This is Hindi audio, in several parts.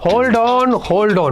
Hold on,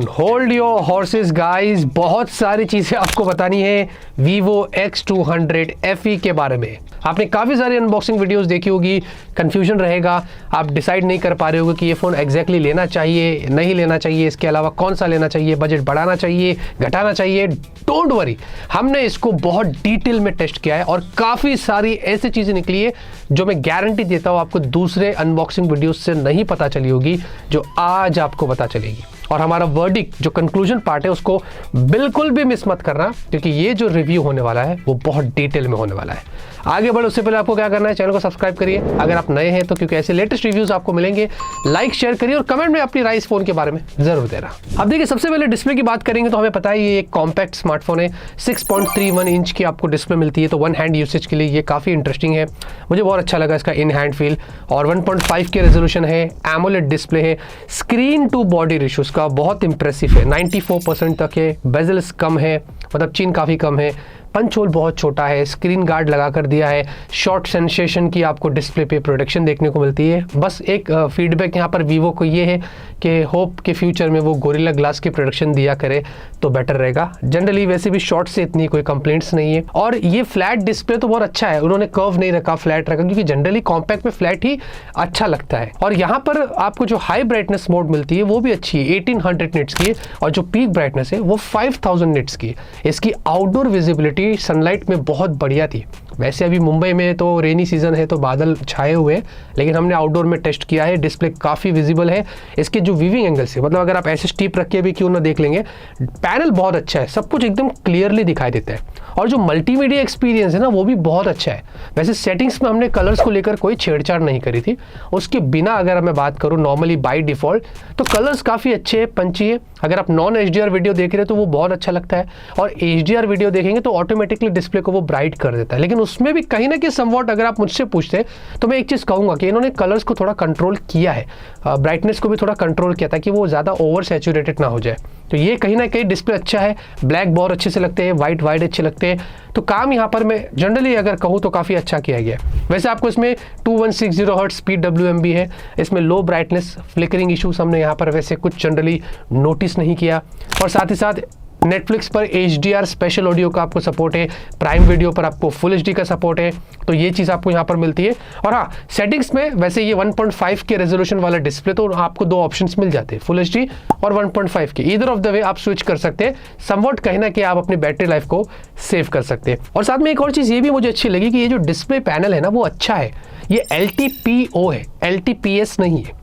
hold your horses guys. बहुत सारी चीजें आपको बतानी है Vivo X200 FE के बारे में। आपने काफ़ी सारी अनबॉक्सिंग वीडियोस देखी होगी, कंफ्यूजन रहेगा, आप डिसाइड नहीं कर पा रहे होगे कि ये फ़ोन एग्जैक्टली लेना चाहिए नहीं लेना चाहिए, इसके अलावा कौन सा लेना चाहिए, बजट बढ़ाना चाहिए घटाना चाहिए। डोंट वरी, हमने इसको बहुत डिटेल में टेस्ट किया है और काफ़ी सारी ऐसी चीज़ें निकली है जो मैं गारंटी देता हूँ आपको दूसरे अनबॉक्सिंग वीडियोज से नहीं पता चली होगी, जो आज आपको पता चलेगी। और हमारा वर्डिक्ट जो कंक्लूजन पार्ट है उसको बिल्कुल भी मिस मत करना, क्योंकि ये जो रिव्यू होने वाला है वो बहुत डिटेल में होने वाला है। आगे बढ़े उससे पहले आपको क्या करना है, चैनल को सब्सक्राइब करिए अगर आप नए हैं तो, क्योंकि ऐसे लेटेस्ट रिव्यूज आपको मिलेंगे। लाइक शेयर करिए और कमेंट में अपनी राय इस फोन के बारे में जरूर देना। अब देखिए, सबसे पहले डिस्प्ले की बात करेंगे तो हमें पता है ये एक कॉम्पैक्ट स्मार्टफोन है। 6.31 इंच की आपको डिस्प्ले मिलती है, तो वन हैंड यूसेज के लिए ये काफ़ी इंटरेस्टिंग है। मुझे बहुत अच्छा लगा इसका इन हैंड फील। और 1.5 के रेजोल्यूशन है, एमोलेड डिस्प्ले है, स्क्रीन टू बॉडी रेशियो का बहुत इंप्रेसिव है, 94% तक है, बेजल्स कम है, मतलब चीन काफ़ी कम है, पंच होल बहुत छोटा है, स्क्रीन गार्ड लगा कर दिया है, शॉर्ट सेंसेशन की आपको डिस्प्ले पे प्रोटेक्शन देखने को मिलती है। बस एक फीडबैक यहाँ पर वीवो को ये है कि होप के फ्यूचर में वो गोरिल्ला ग्लास की प्रोटेक्शन दिया करे तो बेटर रहेगा। जनरली वैसे भी शॉर्ट से इतनी कोई कंप्लेंट्स नहीं है। और ये फ्लैट डिस्प्ले तो बहुत अच्छा है, उन्होंने कर्व नहीं रखा, फ्लैट रखा, क्योंकि जनरली कॉम्पैक्ट में फ्लैट ही अच्छा लगता है। और यहाँ पर आपको जो हाई ब्राइटनेस मोड मिलती है वो भी अच्छी है, 1800 निट्स की है, और जो पीक ब्राइटनेस है वो 5000 निट्स की। इसकी आउटडोर विजिबिलिटी सनलाइट में बहुत बढ़िया थी। वैसे अभी मुंबई में तो रेनी सीजन है तो बादल छाए हुए हैं, लेकिन हमने आउटडोर में टेस्ट किया है, डिस्प्ले काफ़ी विजिबल है। इसके जो व्यूइंग एंगल से, मतलब अगर आप ऐसे स्टीप रख के भी क्यों ना देख लेंगे, पैनल बहुत अच्छा है, सब कुछ एकदम क्लियरली दिखाई देता है। और जो मल्टीमीडिया एक्सपीरियंस है ना वो भी बहुत अच्छा है। वैसे सेटिंग्स में हमने कलर्स को लेकर कोई छेड़छाड़ नहीं करी थी, उसके बिना अगर मैं बात करूँ नॉर्मली बाय डिफ़ॉल्ट तो कलर्स काफ़ी अच्छे हैं, पंची है। अगर आप नॉन HDR वीडियो देख रहे हो तो वो बहुत अच्छा लगता है, और HDR वीडियो देखेंगे तो ऑटोमेटिकली डिस्प्ले को वो ब्राइट कर देता है। लेकिन उसमें भी कहीं ना कहीं समवॉट अगर आप मुझसे पूछते हैं तो मैं एक चीज़ कहूँगा कि इन्होंने कलर्स को थोड़ा कंट्रोल किया है, ब्राइटनेस को भी थोड़ा कंट्रोल किया ताकि वो ज़्यादा ओवर सैचुरेटेड ना हो जाए। तो ये कहीं ना कहीं डिस्प्ले अच्छा है, ब्लैक बहुत अच्छे से लगते हैं, वाइट अच्छे लगते हैं। तो काम यहाँ पर मैं जनरली अगर कहूँ तो काफ़ी अच्छा किया गया है। वैसे आपको इसमें 2160 हर्ट्ज स्पीड WMB है, इसमें लो ब्राइटनेस फ्लिकरिंग इशूज़ हमने यहाँ पर वैसे कुछ जनरली नोटिस नहीं किया। और साथ ही साथ नेटफ्लिक्स पर HDR स्पेशल ऑडियो का आपको सपोर्ट है, प्राइम वीडियो पर आपको फुल HD का सपोर्ट है, तो ये चीज़ आपको यहाँ पर मिलती है। और हाँ, सेटिंग्स में वैसे ये 1.5 के रेजोल्यूशन वाला डिस्प्ले, तो आपको दो ऑप्शंस मिल जाते हैं, फुल HD और 1.5 के। ईदर ऑफ द वे आप स्विच कर सकते हैं, समवॉट कहीं ना कहीं आप अपनी बैटरी लाइफ को सेव कर सकते हैं। और साथ में एक और चीज़ ये भी मुझे अच्छी लगी कि ये जो डिस्प्ले पैनल है ना वो अच्छा है, ये LTPO है, LTPS नहीं है।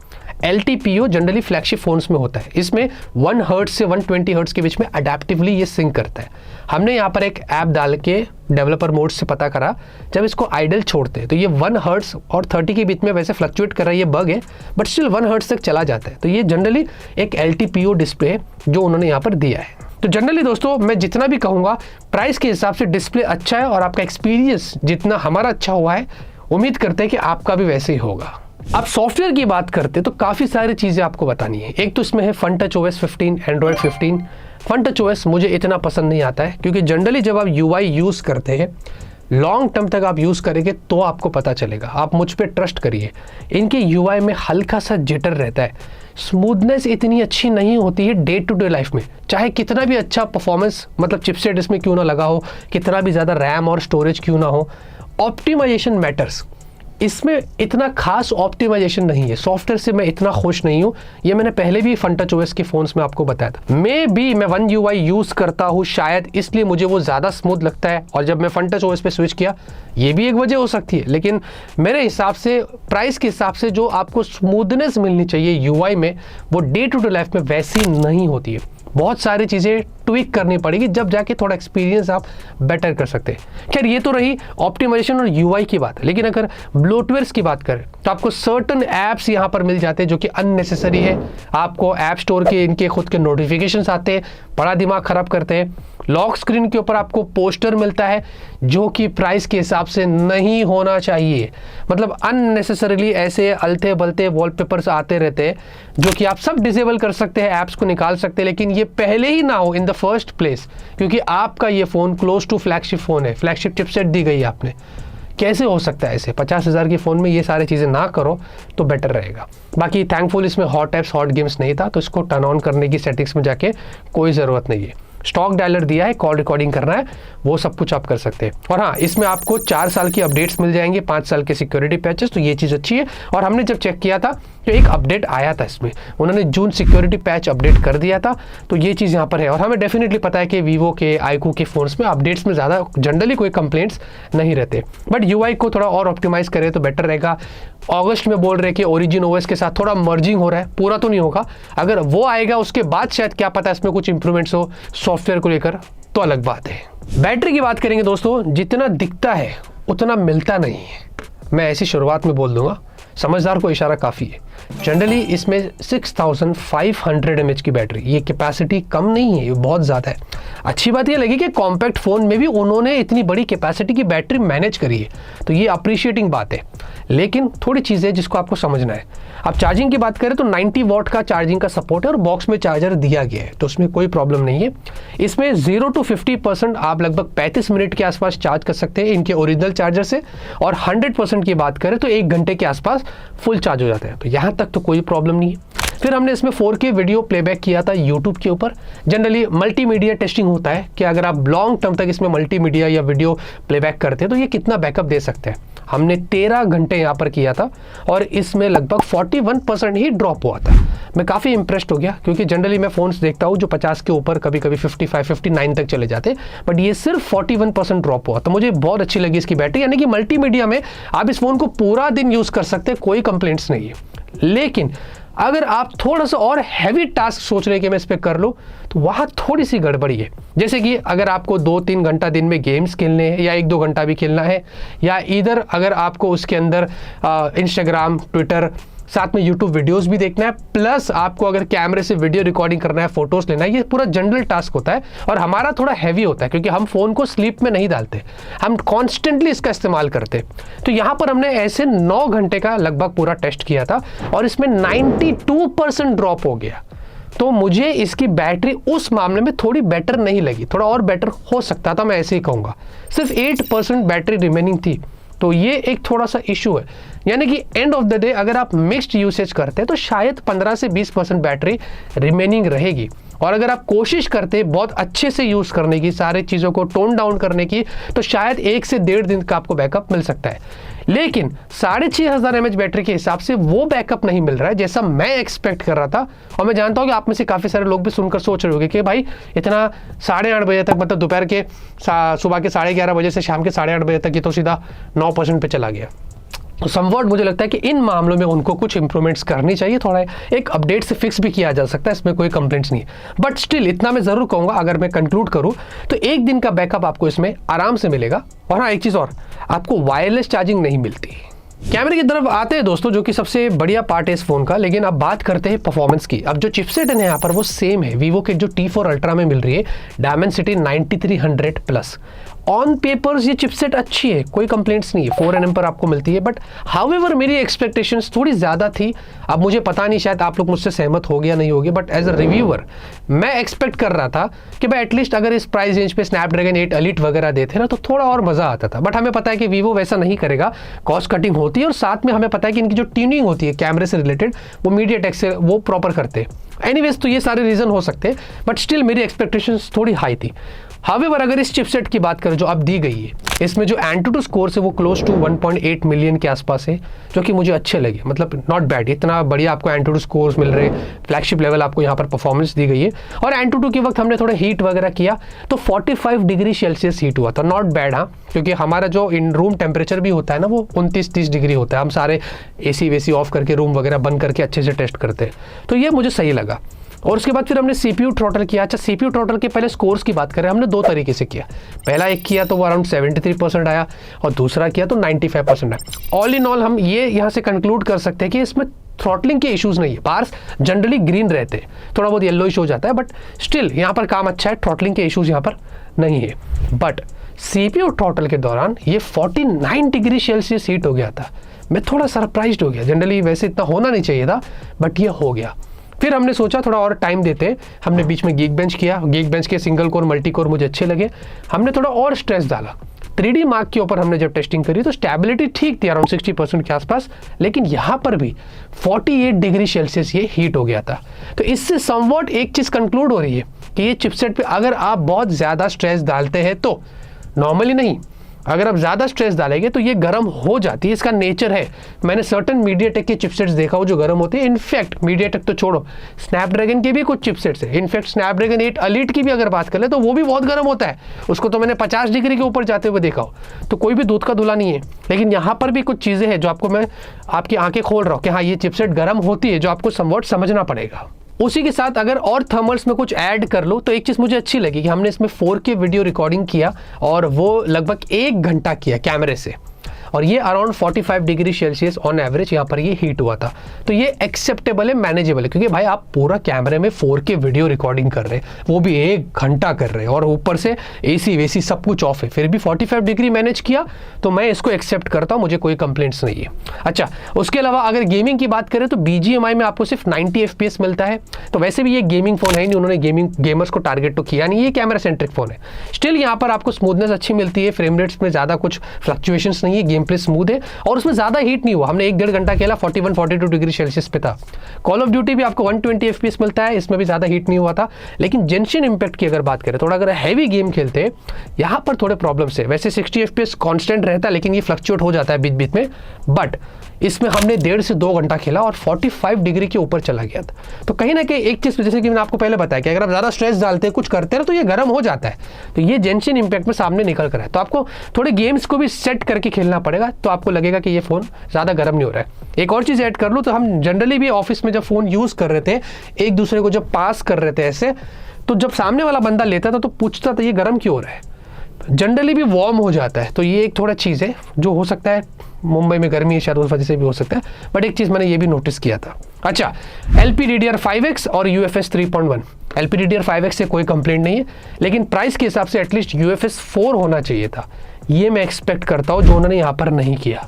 LTPO जनरली फ्लैगशिप फोन्स में होता है, इसमें 1 हर्ट्ज से 120 हर्ट्ज के बीच में अडेप्टिवली ये सिंक करता है। हमने यहाँ पर एक ऐप डाल के डेवलपर मोड से पता करा, जब इसको आइडल छोड़ते हैं तो ये 1 हर्ट्ज और 30 के बीच में वैसे फ्लक्चुएट कर रहा है, ये बग है, बट स्टिल 1 हर्ट्ज तक चला जाता है। तो ये जनरली एक LTPO डिस्प्ले है जो उन्होंने यहाँ पर दिया है। तो जनरली दोस्तों मैं जितना भी कहूँगा प्राइस के हिसाब से डिस्प्ले अच्छा है, और आपका एक्सपीरियंस जितना हमारा अच्छा हुआ है उम्मीद करते हैं कि आपका भी वैसे ही होगा। अब सॉफ्टवेयर की बात करते तो काफ़ी सारी चीज़ें आपको बतानी है। एक तो इसमें है FunTouch OS 15, Android 15। FunTouch OS मुझे इतना पसंद नहीं आता है, क्योंकि जनरली जब आप UI यूज़ करते हैं, लॉन्ग टर्म तक आप यूज़ करेंगे तो आपको पता चलेगा। आप मुझ पर ट्रस्ट करिए, इनके UI में हल्का सा जिटर रहता है, स्मूथनेस इतनी अच्छी नहीं होती है डे टू डे लाइफ में। चाहे कितना भी अच्छा परफॉर्मेंस, मतलब चिपसेट इसमें क्यों ना लगा हो, कितना भी ज़्यादा रैम और स्टोरेज क्यों ना हो, ऑप्टिमाइजेशन मैटर्स। इसमें इतना खास ऑप्टिमाइजेशन नहीं है, सॉफ्टवेयर से मैं इतना खुश नहीं हूँ। ये मैंने पहले भी FunTouch OS के फ़ोन्स में आपको बताया था। मैं One UI यूज़ करता हूँ, शायद इसलिए मुझे वो ज़्यादा स्मूथ लगता है, और जब मैं FunTouch OS पे स्विच किया, ये भी एक वजह हो सकती है। लेकिन मेरे हिसाब से प्राइस के हिसाब से जो आपको स्मूथनेस मिलनी चाहिए UI में, वो डे टू डे लाइफ में वैसी नहीं होती है। बहुत सारी चीज़ें ट्विक करनी पड़ेगी, जब जाके थोड़ा एक्सपीरियंस आप बेटर कर सकते हैं। खैर ये तो रही ऑप्टिमाइजेशन और UI की बात, लेकिन अगर ब्लोटवेयर्स की बात करें तो आपको सर्टन ऐप्स यहाँ पर मिल जाते हैं जो कि अननेसेसरी है। आपको ऐप स्टोर के इनके खुद के नोटिफिकेशंस आते हैं, बड़ा दिमाग खराब करते हैं। लॉक स्क्रीन के ऊपर आपको पोस्टर मिलता है जो कि प्राइस के हिसाब से नहीं होना चाहिए, मतलब अननेसेसरीली ऐसे अलते बलते वॉलपेपर्स आते रहते हैं जो कि आप सब डिसेबल कर सकते हैं, ऐप्स को निकाल सकते हैं, लेकिन ये पहले ही ना हो इन द फर्स्ट प्लेस, क्योंकि आपका ये phone close to flagship phone है, फ्लैगशिप चिपसेट दी गई है आपने। कैसे हो सकता है ऐसे 50,000 के फ़ोन में ये सारी चीज़ें ना करो तो बेटर रहेगा। बाकी थैंकफुल इसमें हॉट ऐप्स हॉट गेम्स नहीं था, तो इसको टर्न ऑन करने की सेटिंग्स में जाके कोई ज़रूरत नहीं है। स्टॉक डायलर दिया है, कॉल रिकॉर्डिंग करना है, वो सब कुछ आप कर सकते हैं। और हाँ, इसमें आपको 4 साल की अपडेट्स मिल जाएंगे, 5 साल के सिक्योरिटी पैचेस, तो ये चीज़ अच्छी है। और हमने जब चेक किया था तो एक अपडेट आया था इसमें, उन्होंने जून सिक्योरिटी पैच अपडेट कर दिया था, तो ये चीज़ यहाँ पर है। और हमें डेफिनेटली पता है कि वीवो के आईक्यू के फ़ोन्स में अपडेट्स में ज़्यादा जनरली कोई कंप्लेंट्स नहीं रहते, बट यूआई को थोड़ा और ऑप्टिमाइज़ करें तो बेटर रहेगा। अगस्त में बोल रहे कि ओरिजिन ओएस के साथ थोड़ा मर्जिंग हो रहा है, पूरा तो नहीं होगा, अगर वो आएगा उसके बाद शायद क्या पता इसमें कुछ इंप्रूवमेंट्स हो सॉफ्टवेयर को लेकर, तो अलग बात है। बैटरी की बात करेंगे दोस्तों, जितना दिखता है उतना मिलता नहीं है, मैं ऐसी शुरुआत में बोल दूंगा, समझदार को इशारा काफ़ी है। जनरली इसमें 6500 mAh की बैटरी, ये कैपेसिटी कम नहीं है, ये बहुत ज़्यादा है। अच्छी बात ये लगी कि कॉम्पैक्ट फ़ोन में भी उन्होंने इतनी बड़ी कैपेसिटी की बैटरी मैनेज करी है, तो ये अप्रिशिएटिंग बात है। लेकिन थोड़ी चीज़ें जिसको आपको समझना है। अब चार्जिंग की बात करें तो 90 वॉट का चार्जिंग का सपोर्ट है और बॉक्स में चार्जर दिया गया है, तो उसमें कोई प्रॉब्लम नहीं है। इसमें 0 to 50% आप लगभग 35 मिनट के आसपास चार्ज कर सकते हैं इनके ओरिजिनल चार्जर से, और 100% की बात करें तो 1 घंटे के आसपास फुल चार्ज हो जाता है, तो यहाँ तक तो कोई प्रॉब्लम नहीं है। फिर हमने इसमें 4K वीडियो प्लेबैक किया था यूट्यूब के ऊपर। जनरली मल्टीमीडिया टेस्टिंग होता है कि अगर आप लॉन्ग टर्म तक इसमें मल्टीमीडिया या वीडियो प्लेबैक करते हैं तो ये कितना बैकअप दे सकते हैं। हमने 13 घंटे यहाँ पर किया था और इसमें लगभग 41% ही ड्रॉप हुआ था। मैं काफ़ी इंप्रेस्ड हो गया, क्योंकि जनरली मैं फ़ोन्स देखता हूँ जो 50 के ऊपर, कभी कभी 55-59 तक चले जाते, बट ये सिर्फ 41% ड्रॉप हुआ, तो मुझे बहुत अच्छी लगी इसकी बैटरी। यानी कि मल्टीमीडिया में आप इस फ़ोन को पूरा दिन यूज़ कर सकते हैं, कोई कंप्लेंट्स नहीं है। लेकिन अगर आप थोड़ा सा और हैवी टास्क सोच रहे हैं कि मैं इस पर कर लूँ, तो वहाँ थोड़ी सी गड़बड़ी है। जैसे कि अगर आपको 2-3 घंटा दिन में गेम्स खेलने हैं या 1-2 घंटा भी खेलना है, या इधर अगर आपको उसके अंदर इंस्टाग्राम, ट्विटर, साथ में यूट्यूब वीडियोस भी देखना है, प्लस आपको अगर कैमरे से वीडियो रिकॉर्डिंग करना है, फोटोज लेना है, ये पूरा जनरल टास्क होता है। और हमारा थोड़ा हैवी होता है क्योंकि हम फ़ोन को स्लीप में नहीं डालते, हम कॉन्स्टेंटली इसका इस्तेमाल करते। तो यहाँ पर हमने ऐसे 9 घंटे का लगभग पूरा टेस्ट किया था और इसमें 92% ड्रॉप हो गया। तो मुझे इसकी बैटरी उस मामले में थोड़ी बेटर नहीं लगी, थोड़ा और बेटर हो सकता था, मैं ऐसे ही कहूँगा। सिर्फ 8% बैटरी रिमेनिंग थी, तो ये एक थोड़ा सा इशू है। यानी कि एंड ऑफ द डे अगर आप मिक्स्ड यूसेज करते हैं तो शायद 15 से 20% बैटरी रिमेनिंग रहेगी, और अगर आप कोशिश करते हैं बहुत अच्छे से यूज़ करने की, सारे चीज़ों को टोन डाउन करने की, तो शायद 1 से 1.5 दिन का आपको बैकअप मिल सकता है। लेकिन 6500 mAh बैटरी के हिसाब से वो बैकअप नहीं मिल रहा है जैसा मैं एक्सपेक्ट कर रहा था। और मैं जानता हूँ कि आप में से काफ़ी सारे लोग भी सुनकर सोच रहे होंगे कि भाई इतना 8:30 बजे तक, मतलब दोपहर के सुबह के 11:30 बजे से शाम के 8:30 बजे तक, ये तो सीधा 9% पे चला गया। तो समवॉट मुझे लगता है कि इन मामलों में उनको कुछ इंप्रूवमेंट्स करनी चाहिए, थोड़ा एक अपडेट से फिक्स भी किया जा सकता है, इसमें कोई कंप्लेंट्स नहीं है। बट स्टिल इतना मैं ज़रूर कहूँगा, अगर मैं कंक्लूड करूँ तो 1 दिन का बैकअप आपको इसमें आराम से मिलेगा। और हाँ, एक चीज़ और, आपको वायरलेस चार्जिंग नहीं मिलती। कैमरे की तरफ आते हैं दोस्तों, जो कि सबसे बढ़िया पार्ट है इस फ़ोन का। लेकिन अब बात करते हैं परफॉर्मेंस की। अब जो चिपसेट है यहाँ पर वो सेम है वीवो के जो T4 अल्ट्रा में मिल रही है, डायमेंसिटी 9300+। ऑन पेपर्स ये चिपसेट अच्छी है, कोई कंप्लेंट्स नहीं है, 4nm पर आपको मिलती है। बट हाउएवर मेरी एक्सपेक्टेशंस थोड़ी ज़्यादा थी। अब मुझे पता नहीं, शायद आप लोग मुझसे सहमत हो गया नहीं होगे, बट एज अ रिव्यूअर मैं एक्सपेक्ट कर रहा था कि भाई एटलीस्ट अगर इस प्राइस रेंज पे स्नैपड्रैगन 8 एलीट वगैरह देते ना तो थोड़ा और मज़ा आता था। बट हमें पता है कि वीवो वैसा नहीं करेगा, कॉस्ट कटिंग होती है, और साथ में हमें पता है कि इनकी जो ट्यूनिंग होती है कैमरे से रिलेटेड वो मीडियाटेक से वो प्रॉपर करते हैं। एनीवेज, तो ये सारे रीज़न हो सकते हैं, बट स्टिल मेरी एक्सपेक्टेशंस थोड़ी हाई थी। हावेवर अगर इस चिपसेट की बात करें जो अब दी गई है, इसमें जो एंटूटू स्कोर है वो क्लोज टू 1.8 मिलियन के आसपास है, जो कि मुझे अच्छे लगे। मतलब नॉट बैड, इतना बढ़िया आपको एंटूटू स्कोर्स मिल रहे, फ्लैगशिप लेवल आपको यहाँ पर परफॉर्मेंस दी गई है। और एंटूटू के वक्त हमने थोड़ा हीट वगैरह किया तो 45 डिग्री सेल्सियस हीट हुआ था, नॉट बैड। हाँ, क्योंकि हमारा जो इन रूम टेम्परेचर भी होता है ना वो 29-30 डिग्री होता है। हम सारे AC वेसी ऑफ करके रूम वगैरह बंद करके अच्छे से टेस्ट करते हैं, तो ये मुझे सही लगा। और उसके बाद फिर हमने CPU थ्रॉटल किया। अच्छा, CPU थ्रॉटल के पहले स्कोर्स की बात करें, हमने 2 तरीके से किया। पहला एक किया तो वो अराउंड 73% आया, और दूसरा किया तो 95% आया। ऑल इन ऑल हम ये यहाँ से कंक्लूड कर सकते हैं कि इसमें थ्रॉटलिंग के इश्यूज़ नहीं है। बार्स जनरली ग्रीन रहते हैं, थोड़ा बहुत येलोइश हो जाता है, बट स्टिल यहाँ पर काम अच्छा है, थ्रॉटलिंग के इश्यूज़ यहाँ पर नहीं है। बट CPU थ्रॉटल के दौरान ये 49 डिग्री सेल्सियस हीट हो गया था। मैं थोड़ा सरप्राइज्ड हो गया, जनरली वैसे इतना होना नहीं चाहिए था, बट ये हो गया। फिर हमने सोचा थोड़ा और टाइम देते हैं, हमने बीच में गीक बेंच किया। गीक बेंच के सिंगल कोर, मल्टी कोर मुझे अच्छे लगे। हमने थोड़ा और स्ट्रेस डाला, 3D Mark के ऊपर हमने जब टेस्टिंग करी तो स्टेबिलिटी ठीक थी अराउंड 60% के आसपास, लेकिन यहाँ पर भी 48 डिग्री सेल्सियस ये हीट हो गया था। तो इससे समवॉट एक चीज़ कंक्लूड हो रही है कि ये चिपसेट पे अगर आप बहुत ज़्यादा स्ट्रेस डालते हैं तो, नॉर्मली नहीं, अगर आप ज़्यादा स्ट्रेस डालेंगे तो ये गर्म हो जाती है, इसका नेचर है। मैंने सर्टन मीडियाटेक के चिपसेट्स देखा हो जो गर्म होते हैं। इनफैक्ट मीडियाटेक तो छोड़ो, स्नैपड्रैगन के भी कुछ चिपसेट्स है। इनफैक्ट स्नैपड्रैगन 8 एलीट की भी अगर बात कर ले तो वो भी बहुत गर्म होता है, उसको तो मैंने 50 डिग्री के ऊपर जाते हुए देखा हो। तो कोई भी दूध का धुला नहीं है। लेकिन यहाँ पर भी कुछ चीज़ें हैं जो आपको मैं आपकी आंखें खोल रहा हूँ कि हाँ ये चिपसेट गर्म होती है, जो आपको समवॉट समझना पड़ेगा। उसी के साथ अगर और थर्मल्स में कुछ ऐड कर लो तो एक चीज़ मुझे अच्छी लगी कि हमने इसमें 4K वीडियो रिकॉर्डिंग किया और वो लगभग 1 घंटा किया कैमरे से, और ये around 45 degree Celsius on average यहाँ पर ये हीट हुआ था। तो ये एक्सेप्टेबल है, मैनेजेबल है, क्योंकि भाई आप पूरा कैमरे में 4K वीडियो रिकॉर्डिंग कर रहे हैं, वो भी 1 घंटा कर रहे हैं, और ऊपर से AC वेसी सब कुछ ऑफ है, फिर भी 45 डिग्री मैनेज किया, तो मैं इसको एक्सेप्ट करता हूँ, मुझे कोई कंप्लेंट्स नहीं है। अच्छा, उसके अलावा अगर गेमिंग की बात करें तो BGMI में आपको सिर्फ 90 FPS मिलता है। तो वैसे भी ये गेमिंग फोन है नहीं, उन्होंने गेमर्स को टारगेट तो किया नहीं, ये कैमरा सेंट्रिक फोन है। स्टिल यहाँ पर आपको स्मूथनेस अच्छी मिलती है, फ्रेम रेट्स में ज़्यादा कुछ फ्लक्चुएशंस नहीं है, गेम प्ले स्मूथ है, और उसमें ज़्यादा हीट नहीं हुआ। हमने 1-1.5 घंटा खेला, 41-42 डिग्री सेल्सियस पे था। कॉल ऑफ ड्यूटी भी आपको 120 FPS मिलता है, इसमें भी ज़्यादा हीट नहीं हुआ था। लेकिन जेंशिन इम्पैक्ट की अगर बात करें, थोड़ा अगर हैवी गेम खेलते हैं, यहाँ पर थोड़े प्रॉब्लम्स है। वैसे 60 FPS कॉन्स्टेंट रहता है, लेकिन ये फ्लक्चुएट हो जाता है बीच बीच में, बट इसमें हमने 1.5 से 2 घंटा खेला और 45 डिग्री के ऊपर चला गया था। तो कहीं ना कहीं एक चीज़, जैसे कि मैंने आपको पहले बताया कि अगर आप ज़्यादा स्ट्रेस डालते हैं, कुछ करते हैं तो ये गर्म हो जाता है। तो ये जेंशिन इम्पैक्ट में सामने निकल कर है। तो आपको थोड़े गेम्स को भी सेट करके खेलना पड़ेगा, तो आपको लगेगा कि ये फ़ोन ज़्यादा गर्म नहीं हो रहा है। एक और चीज़ ऐड कर लूँ तो हम जनरली भी ऑफिस में जब फ़ोन यूज़ कर रहे थे, एक दूसरे को जब पास कर रहे थे ऐसे, तो जब सामने वाला बंदा लेता था तो पूछता था ये गर्म क्यों हो रहा है, जनरली भी वार्म हो जाता है। तो ये एक थोड़ा चीज़ है जो हो सकता है, मुंबई में गर्मी है शायद उस वजह से भी हो सकता है, बट एक चीज़ मैंने ये भी नोटिस किया था। अच्छा, LPDDR5X और UFS 3.1, LPDDR5X से कोई कंप्लेंट नहीं है, लेकिन प्राइस के हिसाब से एटलीस्ट UFS 4 होना चाहिए था, ये मैं एक्सपेक्ट करता हूँ, जो उन्होंने यहाँ पर नहीं किया।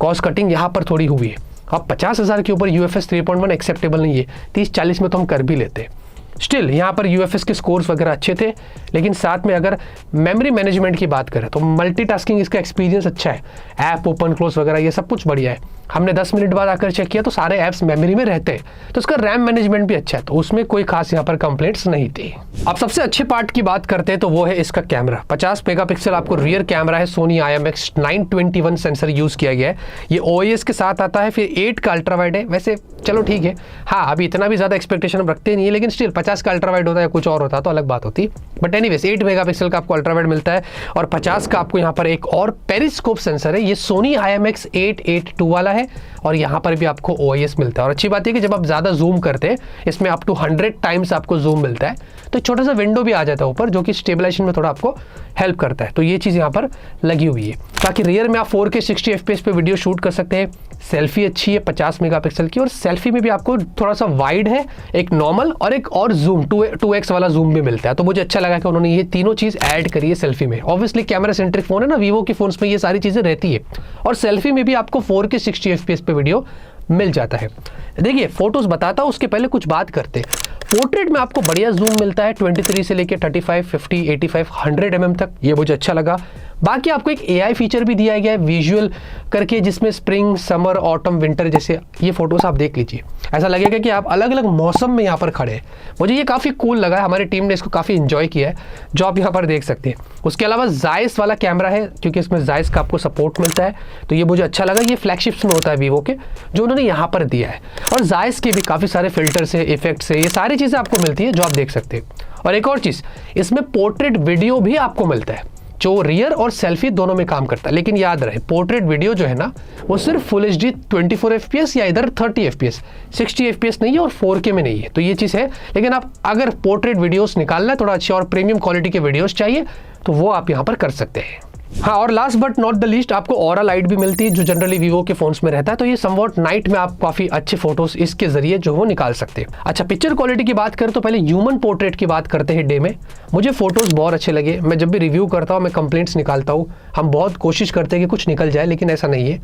कॉस्ट कटिंग यहाँ पर थोड़ी हुई है। अब 50,000 के ऊपर UFS 3.1 एक्सेप्टेबल नहीं है, 30-40 में तो हम कर भी लेते। स्टिल यहाँ पर UFS के स्कोर्स वगैरह अच्छे थे, लेकिन साथ में अगर मेमोरी मैनेजमेंट की बात करें तो मल्टीटास्किंग इसका एक्सपीरियंस अच्छा है, ऐप ओपन क्लोज वगैरह ये सब कुछ बढ़िया है। हमने 10 मिनट बाद आकर चेक किया तो सारे ऐप्स मेमोरी में रहते हैं, तो उसका रैम मैनेजमेंट भी अच्छा है, तो उसमें कोई खास यहाँ पर कंप्लेंट्स नहीं थी। अब सबसे अच्छे पार्ट की बात करते हैं तो वो है इसका कैमरा। 50 मेगापिक्सल आपको रियर कैमरा है, सोनी IMX 921 सेंसर यूज़ किया गया है। ये OIS के साथ आता है, फिर 8 का अल्ट्रा वाइड है। वैसे चलो ठीक है, हाँ अभी इतना भी ज़्यादा एक्सपेक्टेशन हम रखते नहीं है, लेकिन स्टिल 50 का अल्ट्रा वाइड होता है, कुछ और होता तो अलग बात होती। बट एनीवेज 8 मेगापिक्सल का आपको अल्ट्रा वाइड मिलता है, और 50 का आपको यहाँ पर एक और पेरिस्कोप सेंसर है। ये सोनी IMX 882 वाला है, और यहाँ पर भी आपको OIS मिलता है। और अच्छी बात है कि जब आप ज़्यादा जूम करते हैं, इसमें अप टू 100 टाइम्स आपको जूम मिलता है, तो छोटा सा विंडो भी आ जाता है ऊपर, जो कि स्टेबलाइजेशन में थोड़ा आपको हेल्प करता है। तो ये चीज़ यहाँ पर लगी हुई है, ताकि रियर में आप 4K 60 FPS पे वीडियो शूट कर सकते हैं। सेल्फी अच्छी है 50 मेगापिक्सल की, और सेल्फी में भी आपको थोड़ा सा वाइड है, एक नॉर्मल और एक और जूम 2x वाला जूम भी मिलता है। तो मुझे अच्छा लगा कि उन्होंने ये तीनों चीज़ ऐड करी है सेल्फी में। ऑब्वियसली कैमरा सेंट्रिक फोन है ना, वीवो के फोन्स में ये सारी चीज़ें रहती है, और सेल्फी में भी आपको 4K 60 FPS पे वीडियो मिल जाता है। देखिए फोटोज बताता हूँ, उसके पहले कुछ बात करते हैं। पोर्ट्रेट में आपको बढ़िया जूम मिलता है, 23 से लेकर 35, 50, 85, 100 mm तक, ये मुझे अच्छा लगा। बाकी आपको एक AI फीचर भी दिया गया है विजुअल करके, जिसमें स्प्रिंग, समर, ऑटम, विंटर जैसे ये फोटोज आप देख लीजिए, ऐसा लगेगा कि आप अलग अलग मौसम में यहाँ पर खड़े हैं। मुझे ये काफ़ी कूल लगा है, हमारी टीम ने इसको काफ़ी इंजॉय किया है, जो आप यहाँ पर देख सकते हैं। उसके अलावा जायस वाला कैमरा है, क्योंकि इसमें जायस का आपको सपोर्ट मिलता है, तो ये मुझे अच्छा लगा। ये फ्लैगशिप्स में होता है वीवो के, जो उन्होंने यहाँ पर दिया है। और जायस के भी काफ़ी सारे फिल्टर्स है, इफेक्ट्स है, ये सारी चीज़ें आपको मिलती है जो आप देख सकते हैं। और एक और चीज़, इसमें पोर्ट्रेट वीडियो भी आपको मिलता है, जो रियर और सेल्फी दोनों में काम करता है। लेकिन याद रहे, पोर्ट्रेट वीडियो जो है ना, वो सिर्फ फुल HD 24 FPS या इधर 30 FPS, 60 FPS नहीं है, और 4K में नहीं है। तो ये चीज़ है। लेकिन आप अगर पोर्ट्रेट वीडियोस निकालना है, थोड़ा अच्छे और प्रीमियम क्वालिटी के वीडियोस चाहिए, तो वो आप यहाँ पर कर सकते हैं। हाँ, और last but not the least, आपको ऑरा लाइट भी मिलती है, जो जनरली वीवो के फोन्स में रहता है। तो ये समवॉट नाइट में आप काफ़ी अच्छे फोटोज इसके जरिए जो वो निकाल सकते हैं। अच्छा, पिक्चर क्वालिटी की बात करें तो पहले ह्यूमन पोर्ट्रेट की बात करते हैं डे में। मुझे फोटोज़ बहुत अच्छे लगे। मैं जब भी रिव्यू करता हूँ, मैं कंप्लेंट्स निकालता हूँ, हम बहुत कोशिश करते हैं कि कुछ निकल जाए, लेकिन ऐसा नहीं है।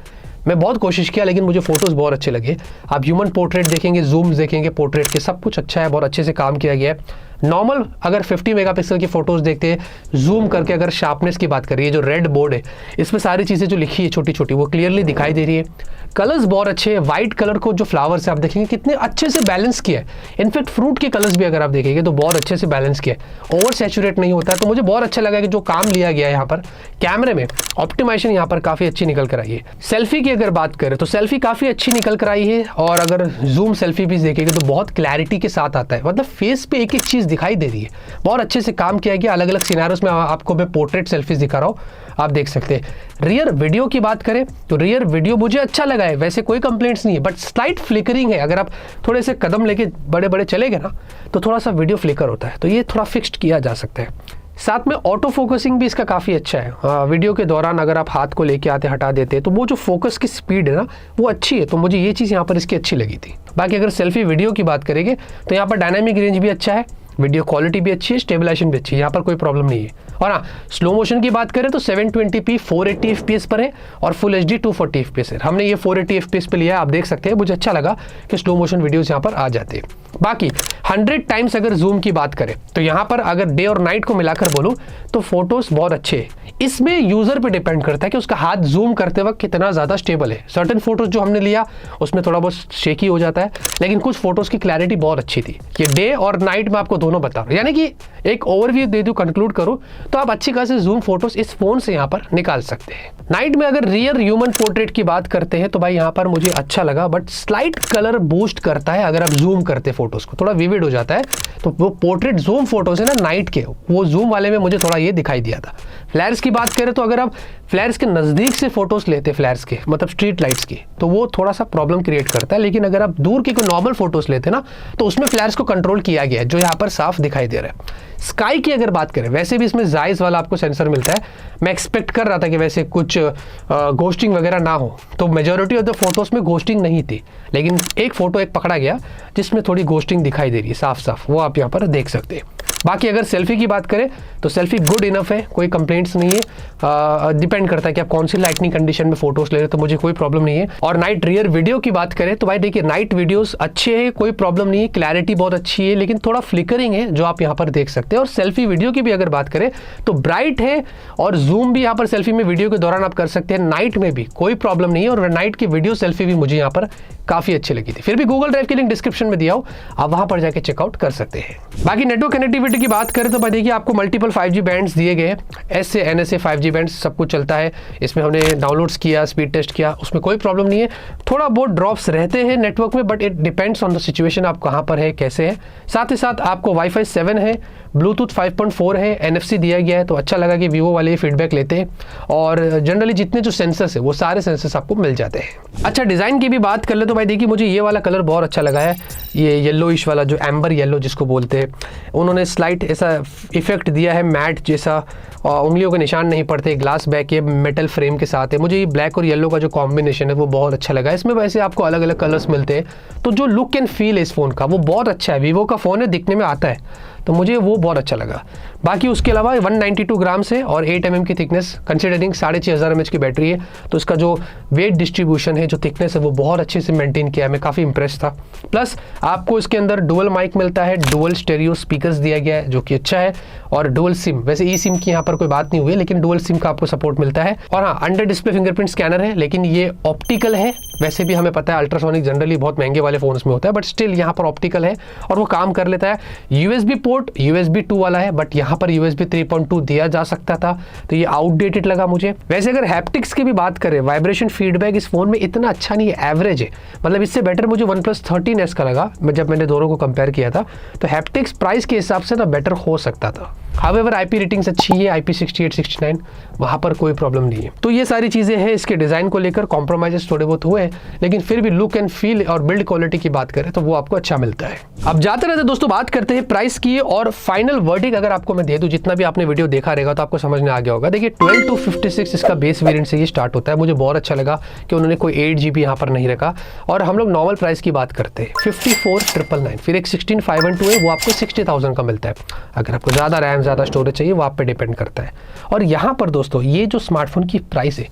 मैं बहुत कोशिश किया, लेकिन मुझे फोटोज़ बहुत अच्छे लगे। आप ह्यूमन पोर्ट्रेट देखेंगे, जूम्स देखेंगे पोर्ट्रेट के, सब कुछ अच्छा है, बहुत अच्छे से काम किया गया है। नॉर्मल अगर 50 मेगापिक्सल की फोटोज देखते हैं जूम करके, अगर शार्पनेस की बात करिए, जो रेड बोर्ड है इसमें सारी चीज़ें जो लिखी है छोटी छोटी वो क्लियरली दिखाई दे रही है। कलर्स बहुत अच्छे हैं, व्हाइट कलर को जो फ्लावर्स है आप देखेंगे कितने अच्छे से बैलेंस किया है। इनफैक्ट फ्रूट के कलर्स भी अगर आप देखेंगे तो बहुत अच्छे से बैलेंस किया है, ओवर सैचुरेट नहीं होता है। तो मुझे बहुत अच्छा लगा कि जो काम लिया गया है यहाँ पर कैमरे में, ऑप्टिमाइजेशन यहाँ पर काफ़ी अच्छी निकल कर आई है। सेल्फी की अगर बात करें तो सेल्फी काफ़ी अच्छी निकल कर आई है, और अगर जूम सेल्फी भी देखेंगे तो बहुत क्लैरिटी के साथ आता है, मतलब फेस पे एक एक चीज़ दिखाई दे रही है। बहुत अच्छे से काम किया गया, अलग अलग सिनेरियोस में आपको मैं पोर्ट्रेट सेल्फीज दिखा रहा हूँ, आप देख सकते हैं। रियर वीडियो की बात करें तो रियर वीडियो मुझे अच्छा लगा है, वैसे कोई कंप्लेंट्स नहीं है, बट स्लाइट फ्लिकरिंग है। अगर आप थोड़े से कदम लेके बड़े बड़े चले गए ना तो थोड़ा सा वीडियो फ्लिकर होता है, तो ये थोड़ा फिक्स्ड किया जा सकता है। साथ में ऑटो फोकसिंग भी इसका काफ़ी अच्छा है। वीडियो के दौरान अगर आप हाथ को लेके आते हटा देते तो वो जो फोकस की स्पीड है ना वो अच्छी है, तो मुझे ये चीज़ यहाँ पर इसकी अच्छी लगी थी। बाकी अगर सेल्फी वीडियो की बात करेंगे तो यहाँ पर डायनामिक रेंज भी अच्छा है, वीडियो क्वालिटी भी अच्छी है, स्टेबलाइजेशन भी अच्छी है, यहाँ पर कोई प्रॉब्लम नहीं है। और हाँ, स्लो मोशन की बात करें तो 720p 480 fps पर है और फुल HD 240 fps है। हमने ये 480 fps पे लिया है, आप देख सकते हैं। मुझे अच्छा लगा कि स्लो मोशन वीडियोस यहाँ पर आ जाते हैं। बाकी 100 टाइम्स अगर जूम की बात करें तो यहाँ पर अगर डे और नाइट को मिलाकर बोलूँ तो फोटोज बहुत अच्छे हैं। इसमें यूजर पे डिपेंड करता है कि उसका हाथ जूम करते वक्त कितना ज़्यादा स्टेबल है। सर्टेन फोटोज जो हमने लिया उसमें थोड़ा बहुत शेकी हो जाता है, लेकिन कुछ फोटोज की क्लैरिटी बहुत अच्छी थी। ये डे और नाइट में आपको दोनों बता रहा हूँ, यानी कि एक ओवरव्यू दे दूँ, कंक्लूड करूँ तो आप अच्छी खासी जूम फोटोज इस फोन से यहाँ पर निकाल सकते हैं। नाइट में अगर रियर ह्यूमन पोर्ट्रेट की बात करते हैं तो भाई यहाँ पर मुझे अच्छा लगा, बट स्लाइट कलर बूस्ट करता है अगर आप जूम करते फोटोज को, थोड़ा विविड हो जाता है। तो वो पोर्ट्रेट जूम फोटोज है ना नाइट के, वो जूम वाले में मुझे थोड़ा ये दिखाई दिया था। फ्लैर्स की बात करें तो अगर आप फ्लैर्स के नज़दीक से फोटोज लेते, फ्लैर्स के मतलब स्ट्रीट लाइट्स की, तो वो थोड़ा सा प्रॉब्लम क्रिएट करता है। लेकिन अगर आप दूर के कोई नॉर्मल फोटोज लेते ना तो उसमें फ्लैर्स को कंट्रोल किया गया है, जो यहाँ पर साफ दिखाई दे रहा है। स्काई की अगर बात करें, वैसे भी इसमें जायज़ वाला आपको सेंसर मिलता है। मैं एक्सपेक्ट कर रहा था कि वैसे कुछ घोस्टिंग वगैरह ना हो, तो मेजॉरिटी ऑफ द फोटोज में घोस्टिंग नहीं थी, लेकिन एक फोटो एक पकड़ा गया जिसमें थोड़ी घोस्टिंग दिखाई दे रही है साफ साफ, वो आप यहाँ पर देख सकते हैं। बाकी अगर सेल्फी की बात करें तो सेल्फी गुड इनफ है, कोई कंप्लेंट्स नहीं है। डिपेंड करता है कि आप कौन सी लाइटनिंग कंडीशन में फोटोज ले रहे हो, तो मुझे कोई प्रॉब्लम नहीं है। और नाइट रियर वीडियो की बात करें तो भाई देखिए नाइट वीडियोस अच्छे हैं, कोई प्रॉब्लम नहीं है, क्लैरिटी बहुत अच्छी है, लेकिन थोड़ा फ्लिकरिंग है जो आप यहाँ पर देख सकते हैं। और सेल्फी वीडियो की भी अगर बात करें तो ब्राइट है, और जूम भी यहाँ पर सेल्फी में वीडियो के दौरान आप कर सकते हैं, नाइट में भी कोई प्रॉब्लम नहीं है। और नाइट की वीडियो सेल्फी भी मुझे यहाँ पर काफ़ी अच्छी लगी थी। फिर भी गूगल ड्राइव की लिंक डिस्क्रिप्शन में दिया हो, आप वहाँ पर जाके चेकआउट कर सकते हैं। बाकी नेटवर्क कनेक्टिविटी की बात करें तो देखिए आपको मल्टीपल 5G बैंड्स दिए गए हैं, एस से NSA 5G बैंड्स सब कुछ चलता है। इसमें हमने डाउनलोड्स किया, स्पीड टेस्ट किया, उसमें कोई प्रॉब्लम नहीं है। थोड़ा बहुत ड्रॉप्स रहते हैं नेटवर्क में, but it depends on the situation, आप कहाँ पर है, कैसे है। साथ ही साथ आपको वाईफाई 7 है, ब्लूटूथ 5.4 है, NFC दिया गया है। तो अच्छा लगा कि वीवो वाले फीडबैक लेते हैं, और जनरली जितने जो सेंसर्स है वो सारे सेंसर्स आपको मिल जाते हैं। अच्छा, डिज़ाइन की भी बात कर ले तो भाई देखिए मुझे ये वाला कलर बहुत अच्छा लगा है, ये येलोइश वाला जो एम्बर येलो जिसको बोलते हैं। उन्होंने स्लाइट ऐसा इफेक्ट दिया है मैट जैसा, उंगलियों के निशान नहीं पड़ते, ग्लास बैक है, मेटल फ्रेम के साथ है। मुझे ये ब्लैक और येलो का जो कॉम्बिनेशन है वो बहुत अच्छा लगा। इसमें वैसे आपको अलग अलग कलर्स मिलते हैं, तो जो लुक एंड फील है इस फ़ोन का वो बहुत अच्छा है। वीवो का फ़ोन है, दिखने में आता है, तो मुझे वो बहुत अच्छा लगा। बाकी उसके अलावा 192 ग्राम से और 8 mm की थिकनेस, कंसिडरिंग 6500 mAh की बैटरी है, तो इसका जो वेट डिस्ट्रीब्यूशन है, जो थिकनेस है, वो बहुत अच्छे से मेंटेन किया है। मैं काफ़ी इंप्रेस था। प्लस आपको इसके अंदर डुअल माइक मिलता है, डुअल स्टेरियो स्पीकर्स दिया गया है जो कि अच्छा है, और डुअल सिम, वैसे ई सिम की यहाँ पर कोई बात नहीं हुई, लेकिन डुअल सिम का आपको सपोर्ट मिलता है। और हाँ, अंडर डिस्प्ले फिंगरप्रिंट स्कैनर है, लेकिन ये ऑप्टिकल है। वैसे भी हमें पता है अल्ट्रासोनिक जनरली बहुत महंगे वाले फोन्स में होता है, बट स्टिल यहाँ पर ऑप्टिकल है और वो काम कर लेता है। USB पोर्ट USB 2 वाला है, बट यहाँ पर USB 3.2 दिया जा सकता था, तो ये आउटडेटेड लगा मुझे। वैसे अगर हैप्टिक्स की भी बात करें, वाइब्रेशन फीडबैक इस फोन में इतना अच्छा नहीं है, एवरेज है। मतलब इससे बेटर मुझे OnePlus 13S का लगा, जब मैंने दोनों को कंपेयर किया था, तो हैप्टिक्स प्राइस के हिसाब से ना बेटर हो सकता था। हावेवर IP रेटिंग्स अच्छी है, IP68 69, वहाँ पर कोई प्रॉब्लम नहीं है। तो ये सारी चीज़ें हैं इसके डिज़ाइन को लेकर, कॉम्प्रोमाइजेस थोड़े बहुत हुए, लेकिन फिर भी लुक एंड फील और बिल्ड क्वालिटी की बात करें तो वो आपको अच्छा मिलता है। अब जाते रहते दोस्तों बात करते हैं प्राइस की, और फाइनल वर्डिक अगर आपको मैं दे दूँ, जितना भी आपने वीडियो देखा रहेगा तो आपको समझ में आ गया होगा। देखिए 12/256 इसका बेस वेरिएंट से ये स्टार्ट होता है। मुझे बहुत अच्छा लगा कि उन्होंने कोई 8GB यहाँ पर नहीं रखा। और हम लोग नॉर्मल प्राइस की बात करते हैं 54,999, फिर एक 16,512 है, वो आपको 60,000 का मिलता है। अगर आपको ज़्यादा रैम, ज़्यादा स्टोरेज चाहिए, वो आप पे डिपेंड करता है। और यहाँ पर दोस्तों ये जो स्मार्टफोन की प्राइस है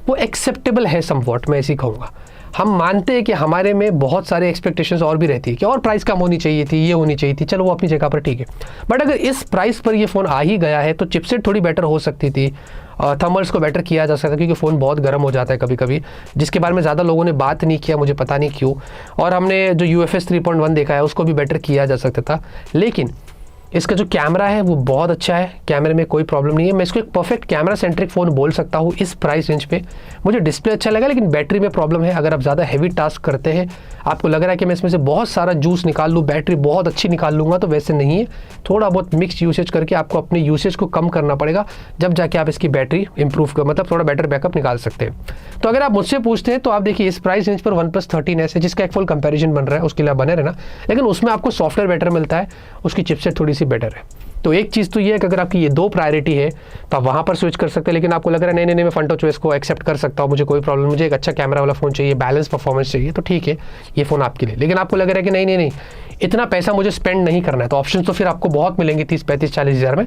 वो एक्सेप्टेबल है समवॉट, मैं ऐसे ही कहूँगा। हम मानते हैं कि हमारे में बहुत सारे एक्सपेक्टेशंस और भी रहती है कि और प्राइस कम होनी चाहिए थी, ये होनी चाहिए थी, चलो वो अपनी जगह पर ठीक है। बट अगर इस प्राइस पर ये फ़ोन आ ही गया है तो चिपसेट थोड़ी बेटर हो सकती थी, थर्मल्स को बेटर किया जा सकता है, क्योंकि फ़ोन बहुत गर्म हो जाता है कभी कभी, जिसके बारे में ज़्यादा लोगों ने बात नहीं किया, मुझे पता नहीं क्यों। और हमने जो UFS 3.1 देखा है उसको भी बेटर किया जा सकता था। लेकिन इसका जो कैमरा है वो बहुत अच्छा है, कैमरे में कोई प्रॉब्लम नहीं है। मैं इसको एक परफेक्ट कैमरा सेंट्रिक फ़ोन बोल सकता हूँ इस प्राइस रेंज पे। मुझे डिस्प्ले अच्छा लगा, लेकिन बैटरी में प्रॉब्लम है। अगर आप ज़्यादा हैवी टास्क करते हैं, आपको लग रहा है कि मैं इसमें से बहुत सारा जूस निकाल लूँ, बैटरी बहुत अच्छी निकाल लूँगा, तो वैसे नहीं है। थोड़ा बहुत मिक्स यूसेज करके आपको अपने यूसेज को कम करना पड़ेगा, जब जाके आप इसकी बैटरी इंप्रूव कर, मतलब थोड़ा बेटर बैकअप निकाल सकते हैं। तो अगर आप मुझसे पूछते हैं तो आप देखिए इस प्राइस रेंज पर OnePlus 13S है, जिसका एक फुल कंपैरिजन बन रहा है, उसके लिए बने रहना। लेकिन उसमें आपको सॉफ्टवेयर बेटर मिलता है, उसकी चिपसेट थोड़ी सी बेटर है। तो एक चीज़ तो ये है कि अगर आपकी ये 2 प्रायोरिटी है तो आप वहाँ पर स्विच कर सकते हैं। लेकिन आपको लग रहा है नहीं मैं फंटो चॉइस को एक्सेप्ट कर सकता हूँ, मुझे कोई प्रॉब्लम, मुझे एक अच्छा कैमरा वाला फ़ोन चाहिए, बैलेंस परफॉर्मेंस चाहिए, तो ठीक है ये फ़ोन आपके लिए। लेकिन आपको लग रहा है कि नहीं इतना पैसा मुझे स्पेंड नहीं करना है, तो ऑप्शन तो फिर आपको बहुत मिलेंगे 30, 35, 40 हज़ार में।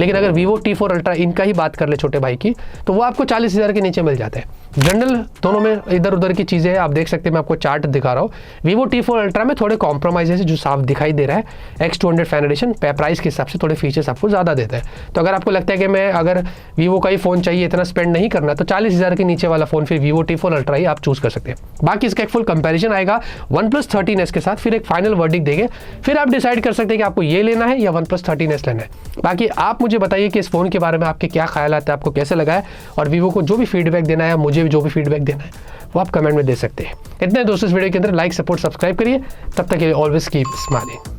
लेकिन अगर Vivo T4 Ultra इनका ही बात कर ले छोटे भाई की, तो वो आपको 40 हज़ार के नीचे मिल जाते हैं। जनरल दोनों में इधर उधर की चीज़ें हैं, आप देख सकते हैं, मैं आपको चार्ट दिखा रहा हूँ। Vivo T4 Ultra में थोड़े कॉम्प्रोमाइज़ है जो साफ दिखाई दे रहा है। X200 Fan Edition प्राइस के हिसाब से थोड़े फीचर्स आपको ज़्यादा देता है। तो अगर आपको लगता है कि मैं अगर Vivo का ही फ़ोन चाहिए, इतना स्पेंड नहीं करना, तो 40 हज़ार के नीचे वाला फ़ोन फिर Vivo T4 Ultra ही आप चूज़ कर सकते हैं। बाकी इसका एक फुल कंपैरिजन आएगा OnePlus 13S के साथ, फिर एक फाइनल वर्डिक्ट देंगे, फिर आप डिसाइड कर सकते हैं कि आपको ये लेना है या OnePlus 13S लेना है। बाकी आप मुझे बताइए कि इस फ़ोन के बारे में आपके क्या ख्याल आते हैं, आपको कैसे लगा है, और Vivo को जो भी फीडबैक देना है, मुझे जो भी फीडबैक देना है, वो आप कमेंट में दे सकते हैं। इतने दोस्तों इस वीडियो के अंदर लाइक, सपोर्ट, सब्सक्राइब करिए। तब तक के लिए ऑलवेज कीप स्माइलिंग।